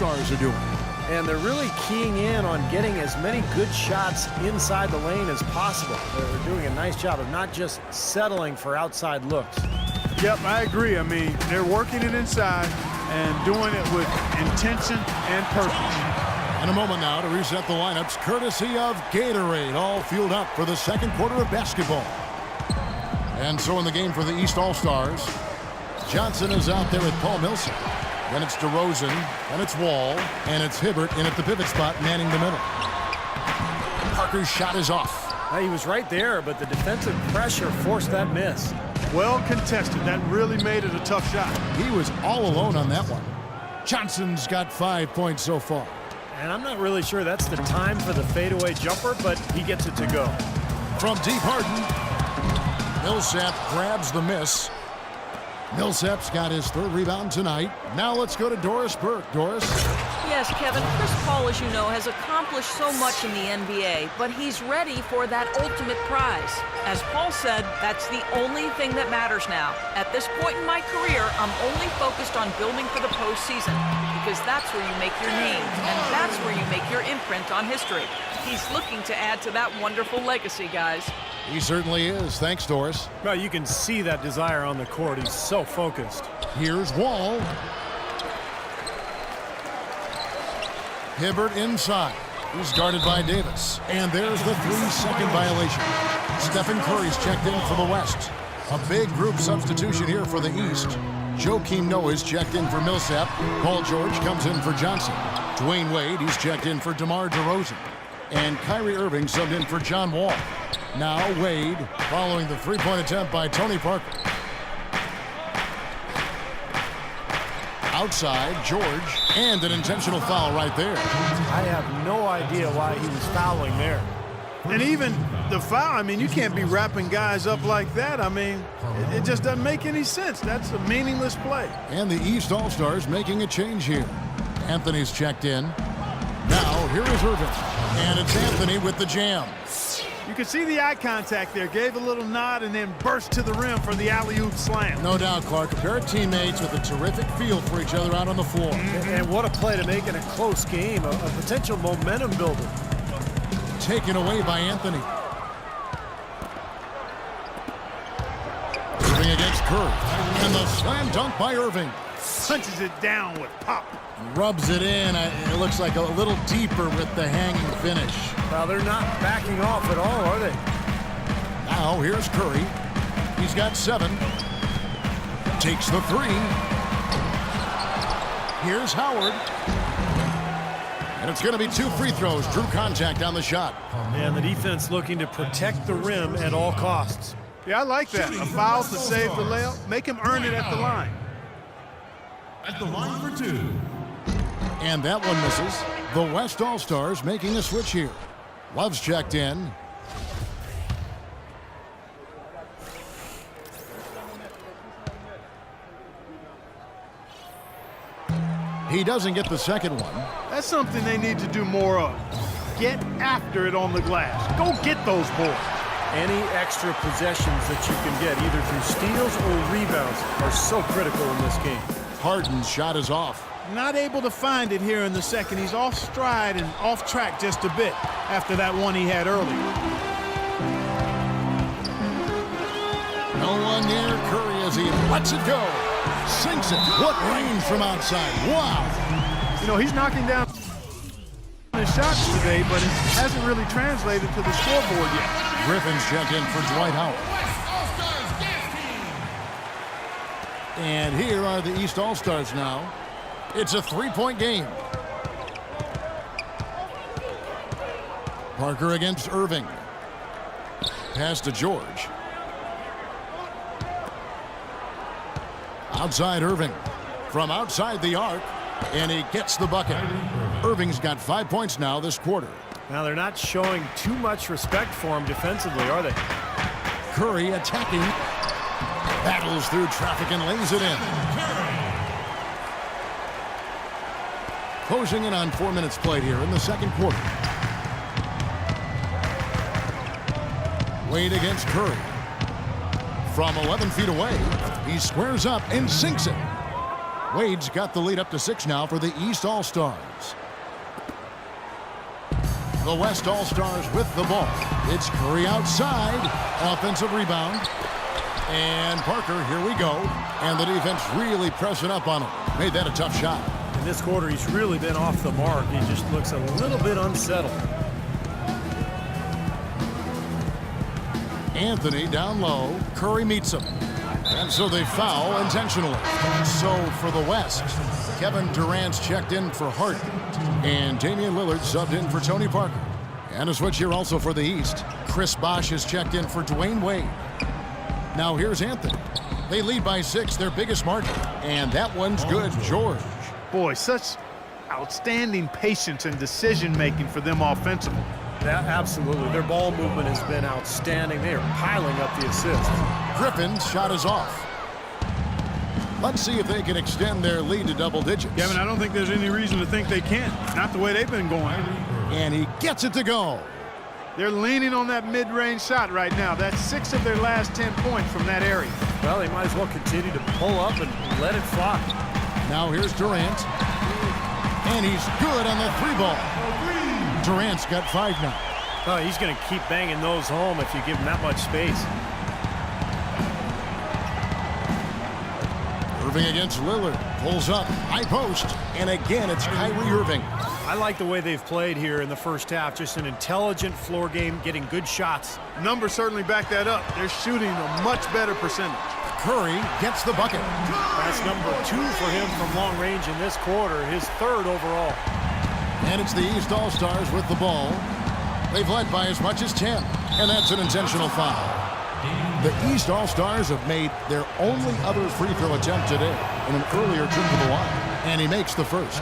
All-Stars are doing. And they're really keying in on getting as many good shots inside the lane as possible. They're doing a nice job of not just settling for outside looks. Yep, I agree. I mean, they're working it inside and doing it with intention and purpose. In a moment now to reset the lineups, courtesy of Gatorade, all fueled up for the second quarter of basketball. And so in the game for the East All-Stars, Johnson is out there with Paul Millsap. Then it's DeRozan, then it's Wall, and it's Hibbert in at the pivot spot, manning the middle. Parker's shot is off. He was right there, but the defensive pressure forced that miss. Well contested. That really made it a tough shot. He was all alone on that one. Johnson's got 5 points so far. And I'm not really sure that's the time for the fadeaway jumper, but he gets it to go. From deep, Harden. Millsap grabs the miss. Millsap's got his third rebound tonight. Now let's go to Doris Burke. Doris? Yes, Kevin, Chris Paul, as you know, has accomplished so much in the NBA, but he's ready for that ultimate prize. As Paul said, that's the only thing that matters now. At this point in my career, I'm only focused on building for the postseason, because that's where you make your name, and that's where you make your imprint on history. He's looking to add to that wonderful legacy, guys. He certainly is. Thanks, Doris. Well, you can see that desire on the court. He's so focused. Here's Wall. Hibbert inside. He's guarded by Davis. And there's the 3-second violation. Stephen Curry's checked in for the West. A big group substitution here for the East. Joakim Noah's checked in for Millsap. Paul George comes in for Johnson. Dwayne Wade, he's checked in for DeMar DeRozan. And Kyrie Irving subbed in for John Wall. Now Wade following the three-point attempt by Tony Parker. Outside, George, and an intentional foul right there. I have no idea why he was fouling there. And even the foul, I mean, you can't be wrapping guys up like that. I mean, it just doesn't make any sense. That's a meaningless play. And the East All-Stars making a change here. Anthony's checked in. Now, here is Irving. And it's Anthony with the jam. You can see the eye contact there. Gave a little nod and then burst to the rim for the alley-oop slam. No doubt, Clark. A pair of teammates with a terrific feel for each other out on the floor. And what a play to make in a close game. A potential momentum builder. Taken away by Anthony. Irving against Curry. And the slam dunk by Irving. Punches it down with pop. Rubs it in. It looks like a little deeper with the hanging finish. Well, they're not backing off at all, are they? Now, here's Curry. He's got 7. Takes the 3. Here's Howard. And it's going to be 2 free throws. Drew contact on the shot. And the defense looking to protect the rim at all costs. Yeah, I like that. A foul to save the layup. Make him earn it at the line. At the line for 2. And that one misses. The West All-Stars making a switch here. Love's checked in. He doesn't get the second one. That's something they need to do more of. Get after it on the glass. Go get those boards. Any extra possessions that you can get, either through steals or rebounds, are so critical in this game. Harden's shot is off. Not able to find it here in the second. He's off stride and off track just a bit after that one he had earlier. No one near Curry as he lets it go. Sinks it. What range from outside. Wow. You know, he's knocking down his shots today, but it hasn't really translated to the scoreboard yet. Griffin's checked in for Dwight Howard. And here are the East All-Stars now. It's a 3-point game. Parker against Irving. Pass to George. Outside Irving. From outside the arc. And he gets the bucket. Irving's got 5 points now this quarter. Now they're not showing too much respect for him defensively, are they? Curry attacking. Battles through traffic and lays it in. Closing in on 4 minutes played here in the second quarter. Wade against Curry. From 11 feet away, he squares up and sinks it. Wade's got the lead up to 6 now for the East All-Stars. The West All-Stars with the ball. It's Curry outside. Offensive rebound. And Parker, here we go. And the defense really pressing up on him. Made that a tough shot. In this quarter, he's really been off the mark. He just looks a little bit unsettled. Anthony down low. Curry meets him. And so they foul intentionally. So for the West, Kevin Durant's checked in for Harden. And Damian Lillard subbed in for Tony Parker. And a switch here also for the East. Chris Bosh is checked in for Dwayne Wade. Now here's Anthony. They lead by 6, their biggest margin. And that one's good, George. Boy, such outstanding patience and decision-making for them offensively. Yeah, absolutely. Their ball movement has been outstanding. They are piling up the assists. Griffin's shot is off. Let's see if they can extend their lead to double digits. Kevin, I don't think there's any reason to think they can't. Not the way they've been going. And he gets it to go. They're leaning on that mid-range shot right now. That's 6 of their last 10 points from that area. Well, they might as well continue to pull up and let it fly. Now here's Durant. And he's good on the 3-ball. Durant's got 5 now. Oh, he's going to keep banging those home if you give him that much space. Irving against Lillard. Pulls up. High post. And again, it's Kyrie Irving. I like the way they've played here in the first half. Just an intelligent floor game, getting good shots. Numbers certainly back that up. They're shooting a much better percentage. Curry gets the bucket. That's number 2 for him from long range in this quarter, his 3rd overall. And it's the East All-Stars with the ball. They've led by as much as 10. And that's an intentional foul. The East All-Stars have made their only other free throw attempt today in an earlier trip to the line. And he makes the first.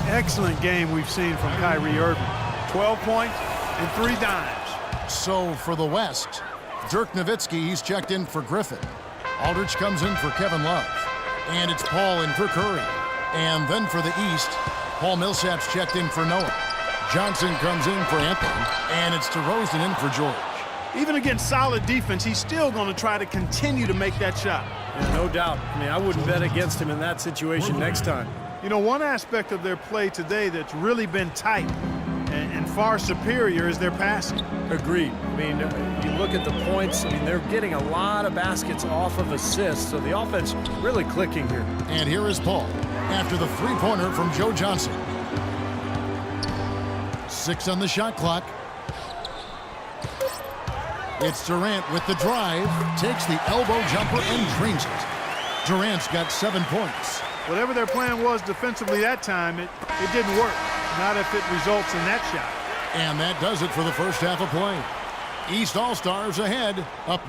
Excellent game we've seen from Kyrie Irving. 12 points and 3 dimes. So for the West, Dirk Nowitzki, he's checked in for Griffin. Aldridge comes in for Kevin Love. And it's Paul in for Curry. And then for the East, Paul Millsap's checked in for Noah. Johnson comes in for Anthony. And it's DeRozan in for George. Even against solid defense, he's still going to try to continue to make that shot. Yeah, no doubt. I mean, I wouldn't bet against him in that situation next time. You know, one aspect of their play today that's really been tight and far superior is their passing. Agreed. I mean, you look at the points, I mean, they're getting a lot of baskets off of assists, so the offense really clicking here. And here is Paul after the 3-pointer from Joe Johnson. 6 on the shot clock. It's Durant with the drive, takes the elbow jumper and drains it. Durant's got 7 points. Whatever their plan was defensively that time, it didn't work. Not if it results in that shot. And that does it for the first half of play. East All-Stars ahead, up